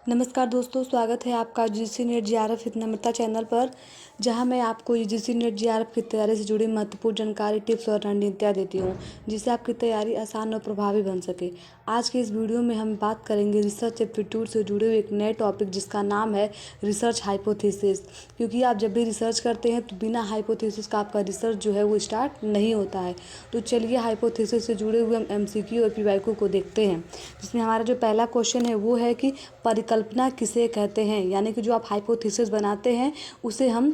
नमस्कार दोस्तों, स्वागत है आपका यूजीसी नेट जेआरएफ नम्रता चैनल पर, जहां मैं आपको यूजीसी नेट जेआरएफ की तैयारी से जुड़ी महत्वपूर्ण जानकारी, टिप्स और रणनीतियां देती हूं, जिससे आपकी तैयारी आसान और प्रभावी बन सके। आज के इस वीडियो में हम बात करेंगे रिसर्च एप्टीट्यूड से जुड़े हुए एक नए टॉपिक, जिसका नाम है रिसर्च हाइपोथेसिस। क्योंकि आप जब भी रिसर्च करते हैं तो बिना हाइपोथेसिस का आपका रिसर्च जो है वो स्टार्ट नहीं होता है। तो चलिए हाइपोथेसिस से जुड़े हुए हम एमसीक्यू और पीवाईक्यू को देखते हैं, जिसमें हमारा जो पहला क्वेश्चन है वो है कि परिकल्पना किसे कहते हैं। यानी कि जो आप हाइपोथेसिस बनाते हैं उसे हम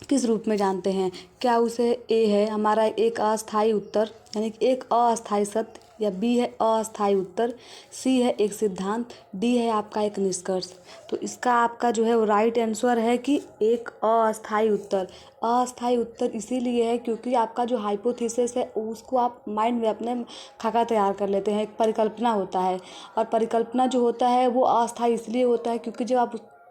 किस रूप में जानते हैं। क्या उसे ए है हमारा एक अस्थायी उत्तर, यानी कि एक अस्थायी सत्य, या बी है अस्थायी उत्तर, सी है एक सिद्धांत, डी है आपका एक निष्कर्ष। तो इसका आपका जो है वो राइट आंसर है कि एक अस्थायी उत्तर। अस्थायी उत्तर इसीलिए है क्योंकि आपका जो हाइपोथेसिस है उसको आप माइंड में अपने खाका तैयार कर लेते हैं, एक परिकल्पना होता है। और परिकल्पना जो होता है वो अस्थायी इसलिए होता है क्योंकि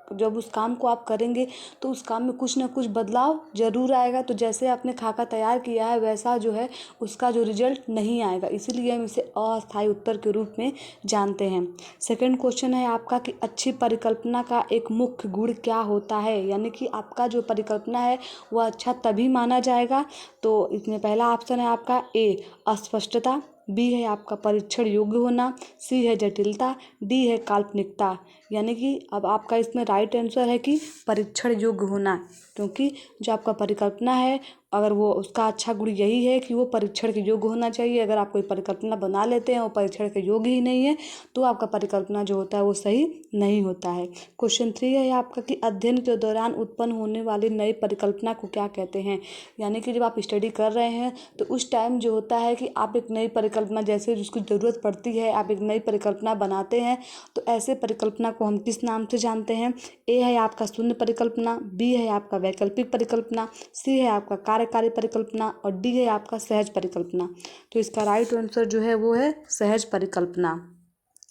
जब उस काम को आप करेंगे तो उस काम में कुछ ना कुछ बदलाव ज़रूर आएगा। तो जैसे आपने खाका तैयार किया है वैसा जो है उसका जो रिजल्ट नहीं आएगा, इसीलिए हम इसे अस्थायी उत्तर के रूप में जानते हैं। सेकंड क्वेश्चन है आपका कि अच्छी परिकल्पना का एक मुख्य गुण क्या होता है। यानी कि आपका जो परिकल्पना है वह अच्छा तभी माना जाएगा। तो इसमें पहला ऑप्शन है आपका ए अस्पष्टता, बी है आपका परीक्षण योग्य होना, सी है जटिलता, डी है काल्पनिकता। यानी कि अब आपका इसमें राइट आंसर है कि परीक्षण योग्य होना, क्योंकि जो आपका परिकल्पना है अगर वो उसका अच्छा गुण यही है कि वो परीक्षण के योग्य होना चाहिए। अगर आप कोई परिकल्पना बना लेते हैं वो परीक्षण के योग्य ही नहीं है तो आपका परिकल्पना जो होता है वो सही नहीं होता है। क्वेश्चन 3 है आपका कि अध्ययन के दौरान उत्पन्न होने वाली नई परिकल्पना को क्या कहते हैं। यानी कि जब आप स्टडी कर रहे हैं तो उस टाइम जो होता है कि आप एक नई परिकल्पना, जैसे जिसको ज़रूरत पड़ती है आप एक नई परिकल्पना बनाते हैं, तो ऐसे परिकल्पना को हम किस नाम से जानते हैं। ए है आपका शून्य परिकल्पना, बी है आपका वैकल्पिक परिकल्पना, सी है आपका कार्यकारी परिकल्पना और डी है आपका सहज परिकल्पना। तो इसका राइट आंसर जो है वो है सहज परिकल्पना।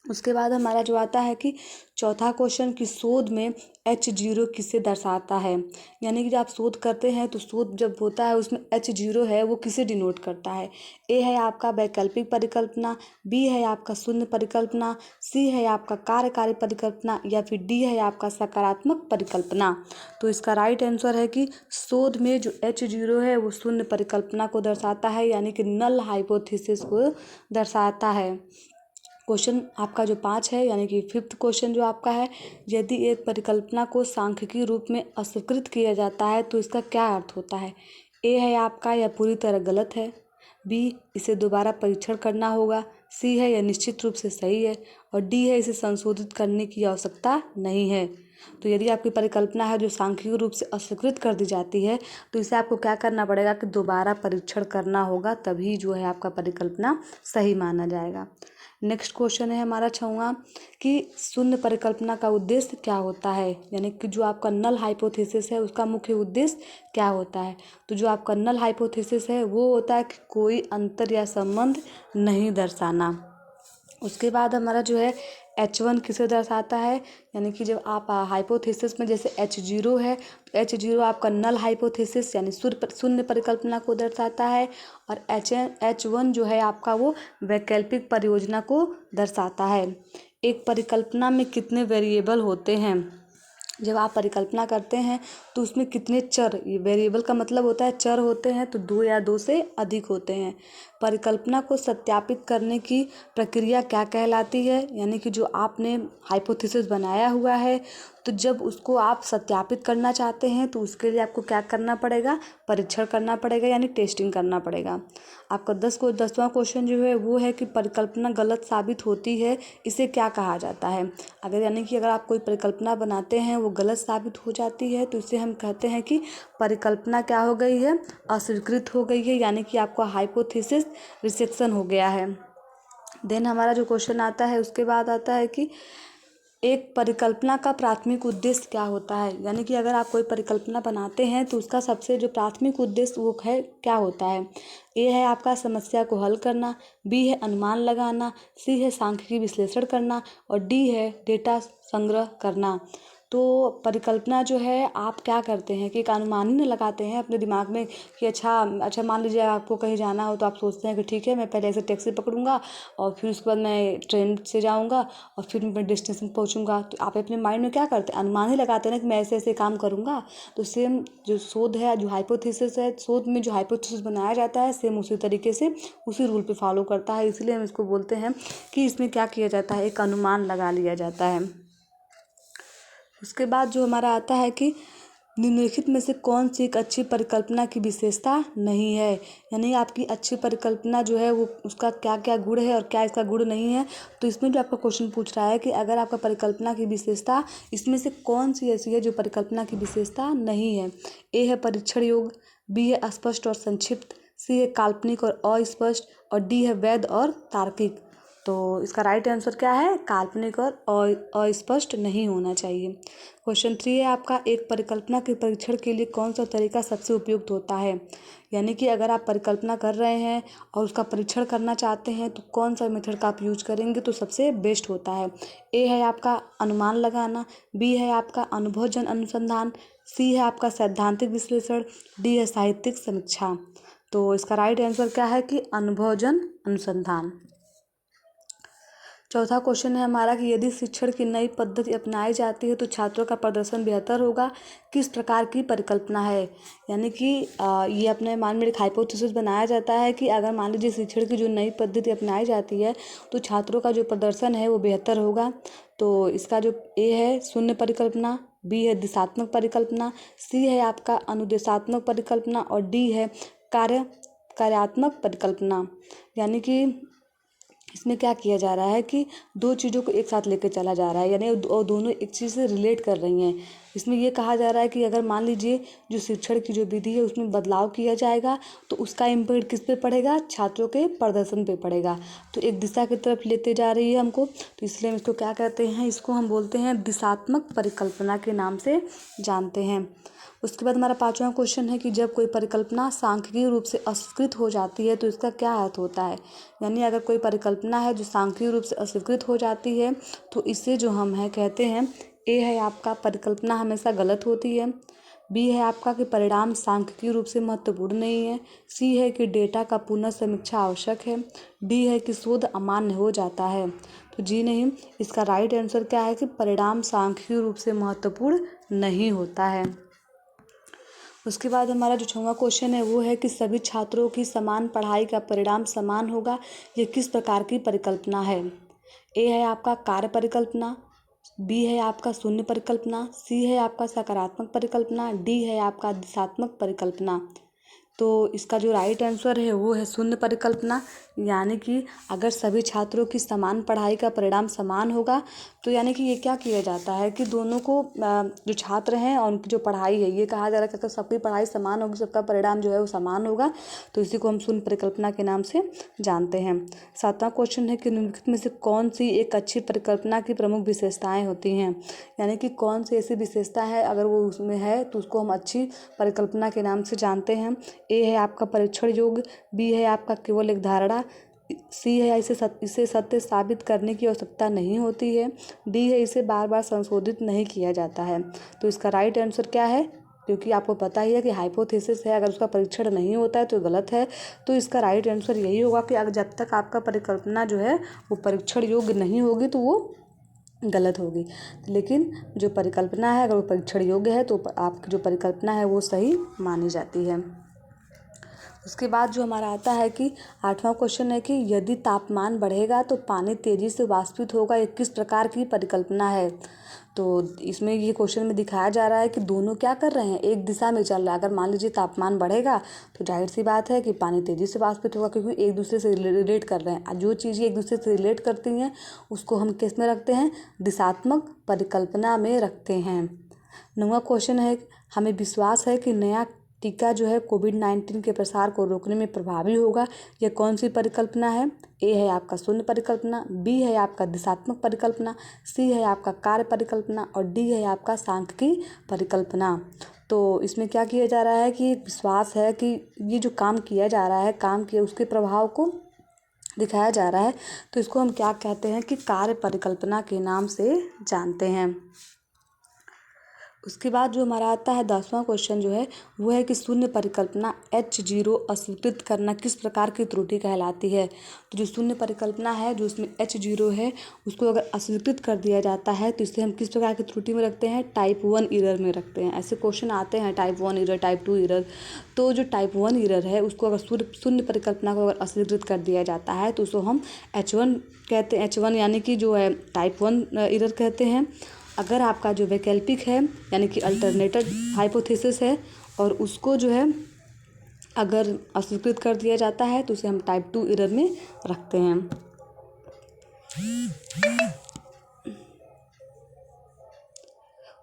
उसके बाद हमारा जो आता है कि चौथा क्वेश्चन कि शोध में H0 किसे दर्शाता है। यानी कि जब आप शोध करते हैं तो शोध जब होता है उसमें H0 है वो किसे डिनोट करता है। ए है आपका वैकल्पिक परिकल्पना, बी है आपका शून्य परिकल्पना, सी है आपका कार्यकारी परिकल्पना या फिर डी है आपका सकारात्मक परिकल्पना। तो इसका राइट आंसर है कि शोध में जो H0 है वो शून्य परिकल्पना को दर्शाता है, यानी कि नल हाइपोथेसिस को दर्शाता है। क्वेश्चन आपका जो 5 है, यानी कि फिफ्थ क्वेश्चन जो आपका है, यदि एक परिकल्पना को सांख्यिकीय रूप में अस्वीकृत किया जाता है तो इसका क्या अर्थ होता है। ए है आपका यह पूरी तरह गलत है, बी इसे दोबारा परीक्षण करना होगा, सी है यह निश्चित रूप से सही है और डी है इसे संशोधित करने की आवश्यकता नहीं है। तो यदि आपकी परिकल्पना है जो सांख्यिकीय रूप से अस्वीकृत कर दी जाती है तो इसे आपको क्या करना पड़ेगा कि दोबारा परीक्षण करना होगा, तभी जो है आपका परिकल्पना सही माना जाएगा। नेक्स्ट क्वेश्चन है हमारा 6वां कि शून्य परिकल्पना का उद्देश्य क्या होता है। यानी कि जो आपका नल हाइपोथेसिस है उसका मुख्य उद्देश्य क्या होता है। तो जो आपका नल हाइपोथेसिस है वो होता है कि कोई अंतर या संबंध नहीं दर्शाना। उसके बाद हमारा जो है H1 किसे दर्शाता है। यानी कि जब आप हाइपोथेसिस में जैसे H0 है तो H0 आपका नल हाइपोथेसिस यानी शून्य परिकल्पना को दर्शाता है, और H1 जो है आपका वो वैकल्पिक परियोजना को दर्शाता है। एक परिकल्पना में कितने वेरिएबल होते हैं। जब आप परिकल्पना करते हैं तो उसमें कितने चर, ये वेरिएबल का मतलब होता है चर होते हैं, तो 2 या 2 से अधिक होते हैं। परिकल्पना को सत्यापित करने की प्रक्रिया क्या कहलाती है। यानी कि जो आपने हाइपोथेसिस बनाया हुआ है तो जब उसको आप सत्यापित करना चाहते हैं तो उसके लिए आपको क्या करना पड़ेगा, परीक्षण करना पड़ेगा, यानी टेस्टिंग करना पड़ेगा। आपका 10वां क्वेश्चन जो है वो है कि परिकल्पना गलत साबित होती है, इसे क्या कहा जाता है। यानी कि अगर आप कोई परिकल्पना बनाते हैं वो गलत साबित हो जाती है तो इसे हम कहते हैं कि परिकल्पना क्या हो गई है, अस्वीकृत हो गई है, यानी कि आपका हाइपोथेसिस रिजेक्शन हो गया है। देन हमारा जो क्वेश्चन आता है उसके बाद आता है कि एक परिकल्पना का प्राथमिक उद्देश्य क्या होता है। यानी कि अगर आप कोई परिकल्पना बनाते हैं तो उसका सबसे जो प्राथमिक उद्देश्य वो है क्या होता है। ए है आपका समस्या को हल करना, बी है अनुमान लगाना, सी है सांख्यिकीय विश्लेषण करना और डी है डेटा संग्रह करना। तो परिकल्पना जो है आप क्या करते हैं कि एक अनुमान ही न लगाते हैं अपने दिमाग में कि अच्छा मान लीजिए आपको कहीं जाना हो तो आप सोचते हैं कि ठीक है मैं पहले ऐसे टैक्सी पकड़ूंगा और फिर उसके बाद मैं ट्रेन से जाऊंगा और फिर मैं डेस्टिनेशन पहुंचूंगा। तो आप अपने माइंड में क्या करते हैं, अनुमान ही लगाते हैं ना कि मैं ऐसे ऐसे काम करूंगा। तो सेम जो शोध है, जो हाइपोथेसिस है, शोध में जो हाइपोथेसिस बनाया जाता है सेम उसी तरीके से उसी रूल पे फॉलो करता है। इसलिए हम इसको बोलते हैं कि इसमें क्या किया जाता है, एक अनुमान लगा लिया जाता है। उसके बाद जो हमारा आता है कि निम्नलिखित में से कौन सी एक अच्छी परिकल्पना की विशेषता नहीं है, यानी आपकी अच्छी परिकल्पना जो है वो उसका क्या क्या गुण है और क्या इसका गुण नहीं है। तो इसमें जो आपका क्वेश्चन पूछ रहा है कि अगर आपका परिकल्पना की विशेषता इसमें से कौन सी ऐसी है जो परिकल्पना की विशेषता नहीं है। ए है परीक्षण योग्य, बी है अस्पष्ट और संक्षिप्त, सी है काल्पनिक और अस्पष्ट और डी है वैध और तार्किक। तो इसका राइट आंसर क्या है, काल्पनिक और अस्पष्ट नहीं होना चाहिए। क्वेश्चन 3 है आपका, एक परिकल्पना के परीक्षण के लिए कौन सा तरीका सबसे उपयुक्त होता है। यानी कि अगर आप परिकल्पना कर रहे हैं और उसका परीक्षण करना चाहते हैं तो कौन सा मेथड का आप यूज करेंगे तो सबसे बेस्ट होता है। ए है आपका अनुमान लगाना, बी है आपका अनुभवजन अनुसंधान, सी है आपका सैद्धांतिक विश्लेषण, डी है साहित्यिक समीक्षा। तो इसका राइट आंसर क्या है कि अनुभवजन अनुसंधान। चौथा क्वेश्चन है हमारा कि यदि शिक्षण की नई पद्धति अपनाई जाती है तो छात्रों का प्रदर्शन बेहतर होगा, किस प्रकार की परिकल्पना है। यानी कि ये अपने मान में एक हाइपोथेसिस बनाया जाता है कि अगर मान लीजिए शिक्षण की जो नई पद्धति अपनाई जाती है तो छात्रों का जो प्रदर्शन है वो बेहतर होगा। तो इसका जो ए है शून्य परिकल्पना, बी है दिशात्मक परिकल्पना, सी है आपका अनुदेशात्मक परिकल्पना और डी है कार्यात्मक परिकल्पना। यानी कि इसमें क्या किया जा रहा है कि दो चीज़ों को एक साथ लेकर चला जा रहा है, यानी और दोनों एक चीज़ से रिलेट कर रही हैं। इसमें ये कहा जा रहा है कि अगर मान लीजिए जो शिक्षण की जो विधि है उसमें बदलाव किया जाएगा तो उसका इम्पैक्ट किस पे पड़ेगा, छात्रों के प्रदर्शन पे पड़ेगा। तो एक दिशा की तरफ लेते जा रही है हमको, तो इसलिए हम इसको क्या कहते हैं, इसको हम बोलते हैं दिशात्मक परिकल्पना के नाम से जानते हैं। उसके बाद हमारा पांचवा क्वेश्चन है कि जब कोई परिकल्पना सांख्यिकीय रूप से अस्वीकृत हो जाती है तो इसका क्या अर्थ होता है। यानी अगर कोई परिकल्पना है जो सांख्यिकीय रूप से अस्वीकृत हो जाती है तो इससे जो हम है कहते हैं, ए है आपका परिकल्पना हमेशा गलत होती है, बी है आपका कि परिणाम सांख्यिकीय रूप से महत्वपूर्ण नहीं है, सी है कि डेटा का पुनः समीक्षा आवश्यक है, डी है कि शोध अमान्य हो जाता है। तो जी नहीं, इसका राइट आंसर क्या है कि परिणाम सांख्यिकीय रूप से महत्वपूर्ण नहीं होता है। उसके बाद हमारा जो 6वां क्वेश्चन है वो है कि सभी छात्रों की समान पढ़ाई का परिणाम समान होगा, ये किस प्रकार की परिकल्पना है। ए है आपका कार्य परिकल्पना, बी है आपका शून्य परिकल्पना, सी है आपका सकारात्मक परिकल्पना, डी है आपका दिशात्मक परिकल्पना। तो इसका जो राइट आंसर है वो है शून्य परिकल्पना। यानी कि अगर सभी छात्रों की समान पढ़ाई का परिणाम समान होगा तो यानी कि ये क्या किया जाता है कि दोनों को जो छात्र हैं और उनकी जो पढ़ाई है ये कहा जा रहा है कि अगर सबकी पढ़ाई समान होगी, सबका परिणाम जो है वो समान होगा, तो इसी को हम शून्य परिकल्पना के नाम से जानते हैं। 7वां क्वेश्चन है कि निम्नलिखित में से कौन सी एक अच्छी परिकल्पना की प्रमुख विशेषताएं होती हैं। यानी कि कौन सी ऐसी विशेषता है अगर वो उसमें है तो उसको हम अच्छी परिकल्पना के नाम से जानते हैं। ए है आपका परीक्षण योग्य, बी है आपका केवल एक धारणा, सी है इसे सत्य साबित करने की आवश्यकता नहीं होती है, डी है इसे बार बार संशोधित नहीं किया जाता है। तो इसका राइट आंसर क्या है, क्योंकि आपको पता ही है कि हाइपोथेसिस है, अगर उसका परीक्षण नहीं होता है तो गलत है। तो इसका राइट आंसर यही होगा कि अगर जब तक आपका परिकल्पना जो है वो परीक्षण योग्य नहीं होगी तो वो गलत होगी। लेकिन जो परिकल्पना है अगर वो परीक्षण योग्य है तो आपकी जो परिकल्पना है वो सही मानी जाती है। उसके बाद जो हमारा आता है कि 8वां क्वेश्चन है कि यदि तापमान बढ़ेगा तो पानी तेजी से वाष्पित होगा, ये किस प्रकार की परिकल्पना है। तो इसमें ये क्वेश्चन में दिखाया जा रहा है कि दोनों क्या कर रहे हैं, एक दिशा में चल रहा है। अगर मान लीजिए तापमान बढ़ेगा तो जाहिर सी बात है कि पानी तेजी से वाष्पित होगा, क्योंकि एक दूसरे से रिलेट कर रहे हैं। जो चीज़ें एक दूसरे से रिलेट करती हैं उसको हम किस में रखते हैं, दिशात्मक परिकल्पना में रखते हैं। 9वां क्वेश्चन है, हमें विश्वास है कि नया टीका जो है कोविड-19 के प्रसार को रोकने में प्रभावी होगा, यह कौन सी परिकल्पना है। ए है आपका शून्य परिकल्पना, बी है आपका दिशात्मक परिकल्पना, सी है आपका कार्य परिकल्पना और डी है आपका सांख्यिकी परिकल्पना। तो इसमें क्या किया जा रहा है कि विश्वास है कि ये जो काम किया जा रहा है, काम किया उसके प्रभाव को दिखाया जा रहा है, तो इसको हम क्या कहते हैं कि कार्य परिकल्पना के नाम से जानते हैं। उसके बाद जो हमारा आता है 10वां क्वेश्चन जो है वो है कि शून्य परिकल्पना H0 अस्वीकृत करना किस प्रकार की त्रुटि कहलाती है। तो जो शून्य परिकल्पना है जो उसमें H0 है उसको अगर अस्वीकृत कर दिया जाता है तो इसे हम किस प्रकार की त्रुटि में रखते हैं, टाइप 1 एरर में रखते हैं। ऐसे क्वेश्चन आते हैं टाइप 1 एरर, टाइप 2 एरर। तो जो टाइप 1 एरर है उसको अगर शून्य परिकल्पना को अगर अस्वीकृत कर दिया जाता है तो उसको हम H1 कहते हैं, H1 यानी कि जो है टाइप 1 एरर कहते हैं। अगर आपका जो वैकल्पिक है यानी कि अल्टरनेटिव हाइपोथेसिस है और उसको जो है अगर अस्वीकृत कर दिया जाता है तो उसे हम टाइप 2 एरर में रखते हैं।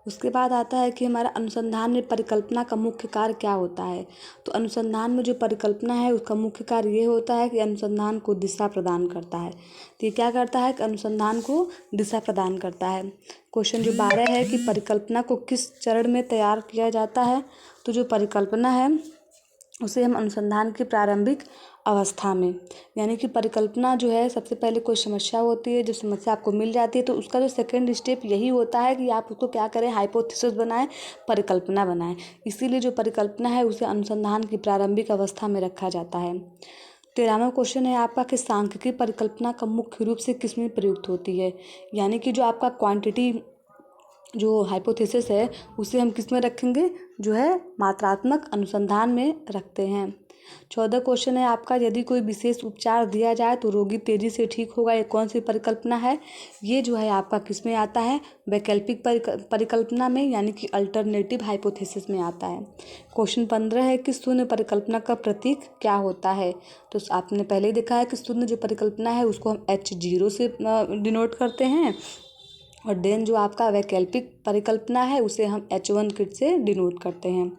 उसके बाद आता है कि हमारा अनुसंधान में परिकल्पना का मुख्य कार्य क्या होता है। तो अनुसंधान में जो परिकल्पना है उसका मुख्य कार्य ये होता है कि अनुसंधान को दिशा प्रदान करता है। तो ये क्या करता है कि अनुसंधान को दिशा प्रदान करता है। क्वेश्चन जो 12 है कि परिकल्पना को किस चरण में तैयार किया जाता है। तो जो परिकल्पना है उसे हम अनुसंधान की प्रारंभिक अवस्था में, यानी कि परिकल्पना जो है सबसे पहले कोई समस्या होती है, जब समस्या आपको मिल जाती है तो उसका जो सेकंड स्टेप यही होता है कि आप उसको क्या करें, हाइपोथेसिस बनाएं, परिकल्पना बनाएं। इसीलिए जो परिकल्पना है उसे अनुसंधान की प्रारंभिक अवस्था में रखा जाता है। 13वां क्वेश्चन है आपका कि सांख्यिकी परिकल्पना का मुख्य रूप से किसमें प्रयुक्त होती है। यानी कि जो आपका क्वांटिटी जो हाइपोथेसिस है उसे हम किस में रखेंगे, जो है मात्रात्मक अनुसंधान में रखते हैं। 14 क्वेश्चन है आपका यदि कोई विशेष उपचार दिया जाए तो रोगी तेजी से ठीक होगा, ये कौन सी परिकल्पना है। ये जो है आपका किस में आता है, वैकल्पिक परिकल्पना में, यानी कि अल्टरनेटिव हाइपोथेसिस में आता है। क्वेश्चन 15 है कि शून्य परिकल्पना का प्रतीक क्या होता है। तो आपने पहले ही देखा है कि शून्य जो परिकल्पना है उसको हम H0 से डिनोट करते हैं और देन जो आपका वैकल्पिक परिकल्पना है उसे हम H1 किट से डिनोट करते हैं।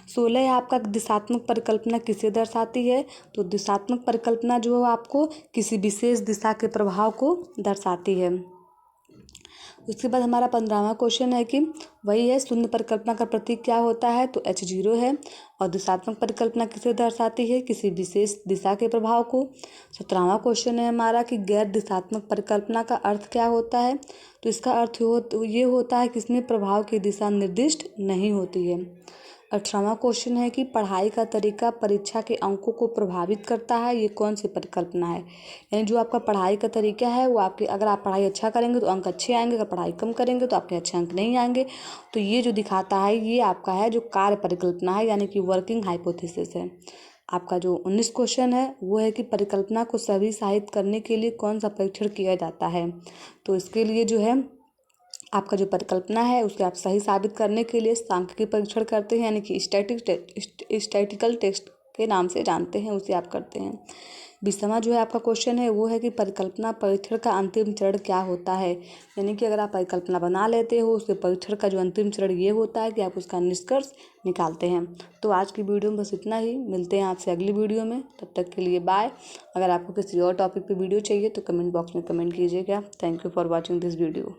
16 है आपका दिशात्मक परिकल्पना किसे दर्शाती है। तो दिशात्मक परिकल्पना जो है आपको किसी विशेष दिशा के प्रभाव को दर्शाती है। उसके बाद हमारा 15वां क्वेश्चन है कि वही है शून्य परिकल्पना का प्रतीक क्या होता है। तो H0 है। और दिशात्मक परिकल्पना किसे दर्शाती है, किसी विशेष दिशा के प्रभाव को। 17वां क्वेश्चन है हमारा कि गैर दिशात्मक परिकल्पना का अर्थ क्या होता है। तो इसका अर्थ ये होता है कि इसमें प्रभाव की दिशा निर्दिष्ट नहीं होती है। 18वां क्वेश्चन है कि पढ़ाई का तरीका परीक्षा के अंकों को प्रभावित करता है, ये कौन सी परिकल्पना है। यानी जो आपका पढ़ाई का तरीका है वो आपके, अगर आप पढ़ाई अच्छा करेंगे तो अंक अच्छे आएंगे, अगर पढ़ाई कम करेंगे तो आपके अच्छे अंक नहीं आएंगे। तो ये जो दिखाता है ये आपका है जो कार्य परिकल्पना है, यानी कि वर्किंग हाइपोथेसिस है। आपका जो 19 क्वेश्चन है वो है कि परिकल्पना को सही साबित करने के लिए कौन सा परीक्षण किया जाता है। तो इसके लिए जो है आपका जो परिकल्पना है उसके आप सही साबित करने के लिए सांख्यिकी परीक्षण करते हैं, यानी कि स्टैटिस्टिकल टेस्ट के नाम से जानते हैं, उसे आप करते हैं। 20वां जो है आपका क्वेश्चन है वो है कि परिकल्पना परीक्षण का अंतिम चरण क्या होता है। यानी कि अगर आप परिकल्पना बना लेते हो उसके परीक्षण का जो अंतिम चरण ये होता है कि आप उसका निष्कर्ष निकालते हैं। तो आज की वीडियो में बस इतना ही, मिलते हैं आपसे अगली वीडियो में, तब तक के लिए बाय। अगर आपको किसी और टॉपिक पे वीडियो चाहिए तो कमेंट बॉक्स में कमेंट कीजिएगा। Thank you for watching this video.